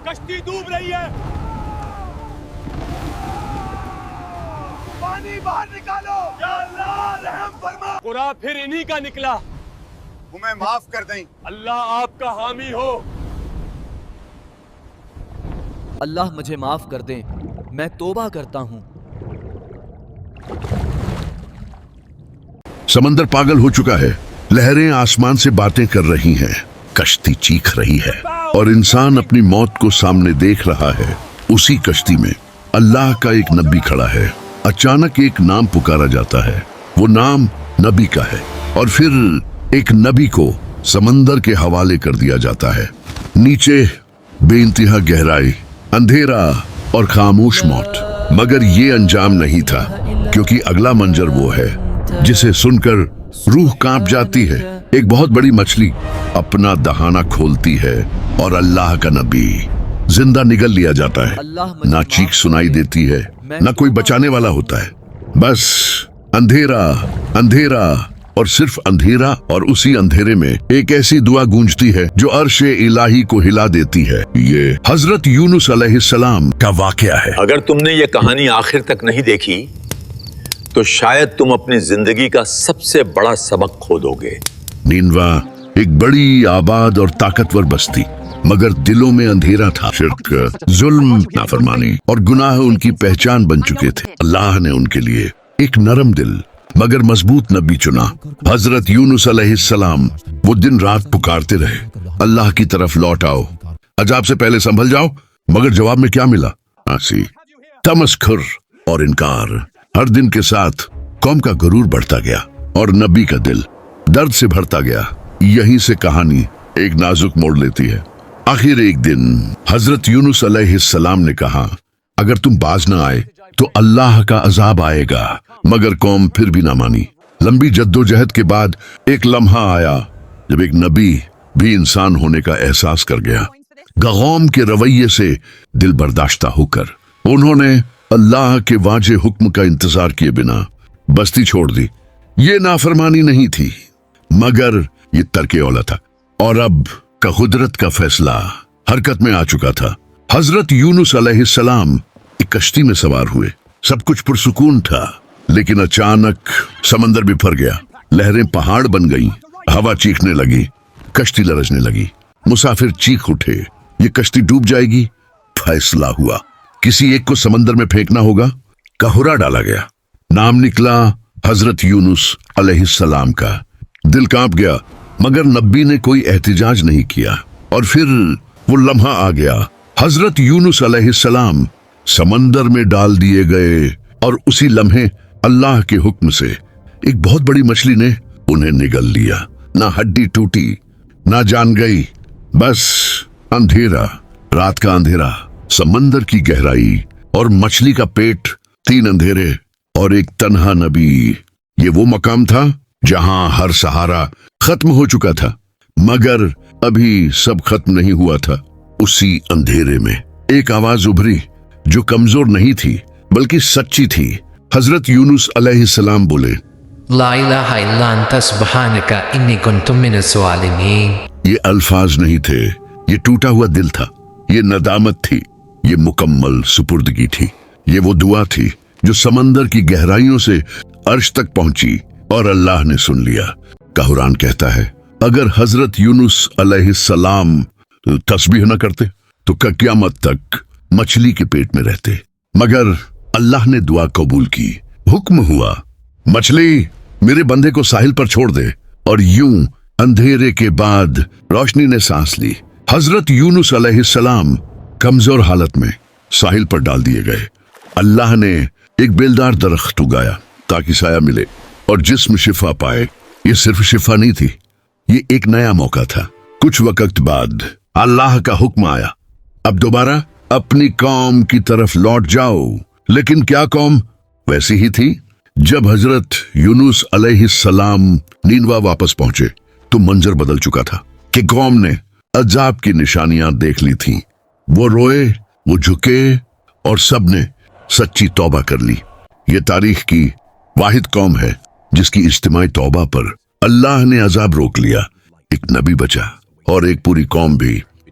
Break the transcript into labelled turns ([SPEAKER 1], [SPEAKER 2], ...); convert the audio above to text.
[SPEAKER 1] کشتی ڈوب رہی ہے، پانی باہر نکالو، یا اللہ رحم فرما۔ قرآن پھر انہی کا نکلا،
[SPEAKER 2] ہمیں معاف کر دیں۔
[SPEAKER 1] اللہ آپ کا حامی ہو۔
[SPEAKER 3] اللہ مجھے معاف کر دیں، میں توبہ کرتا ہوں۔
[SPEAKER 4] سمندر پاگل ہو چکا ہے، لہریں آسمان سے باتیں کر رہی ہیں، کشتی چیخ رہی ہے اور انسان اپنی موت کو سامنے دیکھ رہا ہے۔ اسی کشتی میں اللہ کا ایک نبی کھڑا ہے۔ اچانک ایک نام پکارا جاتا ہے، وہ نام نبی کا ہے، اور پھر ایک نبی کو سمندر کے حوالے کر دیا جاتا ہے۔ نیچے بے انتہا گہرائی، اندھیرا اور خاموش موت، مگر یہ انجام نہیں تھا، کیونکہ اگلا منظر وہ ہے جسے سن کر روح کانپ جاتی ہے۔ ایک بہت بڑی مچھلی اپنا دہانہ کھولتی ہے اور اللہ کا نبی زندہ نگل لیا جاتا ہے۔ نہ چیخ سنائی دیتی ہے، نہ کوئی بچانے والا ہوتا ہے، بس اندھیرا اندھیرا اور صرف اندھیرا، اور اسی اندھیرے میں ایک ایسی دعا گونجتی ہے جو عرش الہی کو ہلا دیتی ہے۔ یہ حضرت یونس علیہ السلام کا واقعہ ہے۔
[SPEAKER 5] اگر تم نے یہ کہانی آخر تک نہیں دیکھی تو شاید تم اپنی زندگی کا سب سے بڑا سبق کھو دو گے۔
[SPEAKER 4] نینوا ایک بڑی آباد اور طاقتور بستی، مگر دلوں میں اندھیرا تھا۔ شرک، ظلم، نافرمانی اور گناہ ان کی پہچان بن چکے تھے۔ اللہ نے ان کے لیے ایک نرم دل مگر مضبوط نبی چنا، حضرت یونس علیہ السلام۔ وہ دن رات پکارتے رہے، اللہ کی طرف لوٹ آؤ، عذاب سے پہلے سنبھل جاؤ، مگر جواب میں کیا ملا؟ آسی، تمسخر اور انکار۔ ہر دن کے ساتھ قوم کا غرور بڑھتا گیا اور نبی کا دل درد سے بھرتا گیا۔ یہیں سے کہانی ایک نازک موڑ لیتی ہے۔ آخر ایک دن حضرت یونس علیہ السلام نے کہا، اگر تم باز نہ آئے تو اللہ کا عذاب آئے گا، مگر قوم پھر بھی نہ مانی۔ لمبی جدوجہد کے بعد ایک لمحہ آیا جب ایک نبی بھی انسان ہونے کا احساس کر گیا۔ قوم کے رویے سے دل برداشتہ ہو کر انہوں نے اللہ کے واضح حکم کا انتظار کیے بنا بستی چھوڑ دی۔ یہ نافرمانی نہیں تھی، مگر یہ ترک اولا تھا، اور اب کا قدرت کا فیصلہ حرکت میں آ چکا تھا۔ حضرت یونس علیہ السلام ایک کشتی میں سوار ہوئے، سب کچھ پرسکون تھا، لیکن اچانک سمندر بفر گیا، لہریں پہاڑ بن گئیں، ہوا چیخنے لگی، کشتی لرزنے لگی، مسافر چیخ اٹھے، یہ کشتی ڈوب جائے گی۔ فیصلہ ہوا، کسی ایک کو سمندر میں پھینکنا ہوگا۔ کہرا ڈالا گیا، نام نکلا حضرت یونس علیہ السلام کا۔ دل کانپ گیا، مگر نبی نے کوئی احتجاج نہیں کیا۔ اور پھر وہ لمحہ آ گیا، حضرت یونس علیہ السلام سمندر میں ڈال دیے گئے، اور اسی لمحے اللہ کے حکم سے ایک بہت بڑی مچھلی نے انہیں نگل لیا۔ نہ ہڈی ٹوٹی، نہ جان گئی، بس اندھیرا، رات کا اندھیرا، سمندر کی گہرائی اور مچھلی کا پیٹ، تین اندھیرے اور ایک تنہا نبی۔ یہ وہ مقام تھا جہاں ہر سہارا ختم ہو چکا تھا، مگر ابھی سب ختم نہیں ہوا تھا۔ اسی اندھیرے میں ایک آواز ابھری جو کمزور نہیں تھی بلکہ سچی تھی۔ حضرت یونس علیہ السلام بولے،
[SPEAKER 6] لا الہ الا انت سبحانک انی کنت من الظالمین۔
[SPEAKER 4] یہ الفاظ نہیں تھے، یہ ٹوٹا ہوا دل تھا، یہ ندامت تھی، یہ مکمل سپردگی تھی۔ یہ وہ دعا تھی جو سمندر کی گہرائیوں سے عرش تک پہنچی، اور اللہ نے سن لیا۔ قرآن کہتا ہے، اگر حضرت یونس علیہ السلام تسبیح نہ کرتے تو قیامت تک مچھلی کے پیٹ میں رہتے، مگر اللہ نے دعا قبول کی۔ حکم ہوا، مچھلی میرے بندے کو ساحل پر چھوڑ دے، اور یوں اندھیرے کے بعد روشنی نے سانس لی۔ حضرت یونس علیہ السلام کمزور حالت میں ساحل پر ڈال دیے گئے۔ اللہ نے ایک بیلدار درخت اگایا تاکہ سایہ ملے اور جسم شفا پائے۔ یہ صرف شفا نہیں تھی، یہ ایک نیا موقع تھا۔ کچھ وقت بعد اللہ کا حکم آیا، اب دوبارہ اپنی قوم کی طرف لوٹ جاؤ۔ لیکن کیا قوم ویسی ہی تھی؟ جب حضرت یونس علیہ السلام نینوا واپس پہنچے تو منظر بدل چکا تھا کہ قوم نے عذاب کی نشانیاں دیکھ لی تھیں۔ وہ روئے، وہ جھکے، اور سب نے سچی توبہ کر لی۔ یہ تاریخ کی واحد قوم ہے جس کی اجتماعی توبہ پر اللہ نے عذاب روک لیا۔ ایک نبی بچا اور ایک پوری قوم بھی